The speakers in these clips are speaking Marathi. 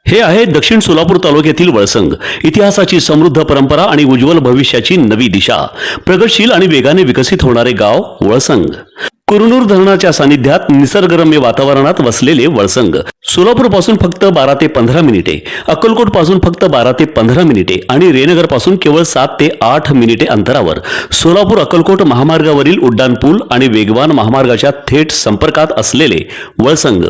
हे आहे दक्षिण सोलापूर तालुक्यातील वळसंग। इतिहासाची समृद्ध परंपरा आणि उज्ज्वल भविष्याची नवी दिशा, प्रगतशील आणि वेगाने विकसित होणारे गाव वळसंग। कुरनूर धरणाच्या सानिध्यात निसर्गरम्य वातावरणात वसलेले वळसंग सोलापूर पासून फक्त 12 ते 15 मिनिटे, अक्कलकोट पासून फक्त 12 ते 15 मिनिटे आणि रेनगर पासून केवळ 7 ते 8 मिनिटे अंतरावर सोलापूर अक्कलकोट महामार्गावरील उड्डाण पूल आणि वेगवान महामार्गाच्या थेट संपर्कात असलेले वळसंग।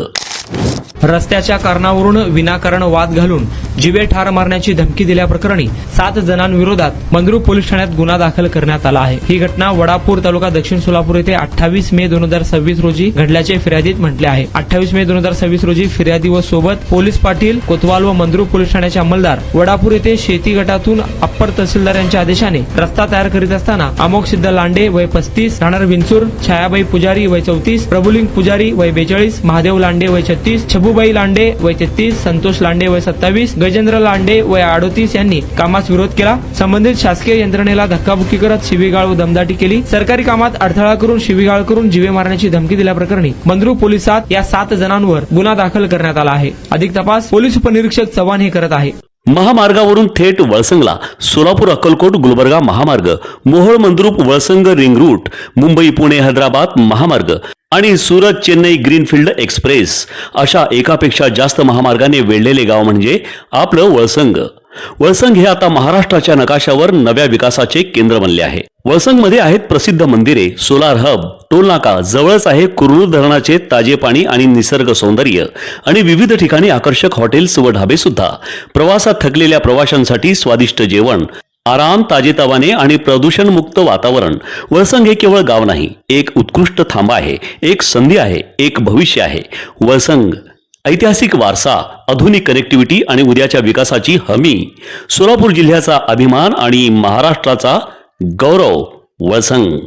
रस्त्याच्या कारणावरून विनाकारण वाद घालून जीवे ठार मारण्याची धमकी दिल्याप्रकरणी 7 जणांविरोधात मंद्रुप पोलीस ठाण्यात गुन्हा दाखल करण्यात आला आहे। ही घटना वडापूर तालुका दक्षिण सोलापूर येथे 28 मे 2026 रोजी घडल्याचे फिर्यादीत म्हटले आहे। 28 मे 2026 रोजी फिर्यादी व सोबत पोलीस पाटील कोतवाल व मंद्रुप पोलीस ठाण्याचे अंमलदार वडापूर येथे शेती गटातून अप्पर तहसीलदार यांच्या आदेशाने रस्ता तयार करीत असताना अमोक सिद्ध लांडे वय 35 राहणार विंचूर, छायाबाई पुजारी वय 34, प्रभुलिंग पुजारी वय 42, महादेव लांडे वय 36, छबुबाई लांडे वय 33, संतोष लांडे वय 27, गजेंद्र लांडे वय 38 यांनी कामास विरोध केला। संबंधित शासकीय यंत्रणेला धक्काबुक्की करत शिवीगाळ व दमदाटी केली। सरकारी कामात अडथळा करून शिवीगाळ करून जीवे मारण्याची धमकी दिल्याप्रकरणी मंद्रुप पोलिसात या 7 जणांवर गुन्हा दाखल करण्यात आला आहे। अधिक तपास पोलीस उपनिरीक्षक चव्हाण हे करत आहे। महामार्गावरून थेट वळसंगला सोलापूर अक्कलकोट गुलबर्गा महामार्ग, मोहोळ मंद्रुप वळसंग रिंग रूट, मुंबई पुणे हैदराबाद महामार्ग आणि सुरत चेन्नई ग्रीनफील्ड एक्सप्रेस अशा एकापेक्षा जास्त महामार्गाने वेढलेले गाव म्हणजे आपलं वळसंग। वळसंग हे आता महाराष्ट्राच्या नकाशावर नव्या विकासाचे केंद्र बनले आहे। वळसंग मध्ये आहेत प्रसिद्ध मंदिरे, सोलार हब, टोलनाका, जवळच आहे कुरनूर धरणाचे ताजे पाणी आणि निसर्ग सौंदर्य आणि विविध ठिकाणी आकर्षक हॉटेल्स व ढाबे सुद्धा। प्रवासात थकलेल्या प्रवाशांसाठी स्वादिष्ट जेवण, आराम, ताजेतवाने आणि प्रदूषण मुक्त वातावरण। वळसंग हे केवळ गाव नाही, एक उत्कृष्ट थांबा आहे, एक संधी आहे, एक भविष्य आहे। वळसंग ऐतिहासिक वारसा, आधुनिक कनेक्टिव्हिटी आणि उद्याच्या विकासाची हमी। सोलापूर जिल्ह्याचा अभिमान आणि महाराष्ट्राचा गौरव वळसंग।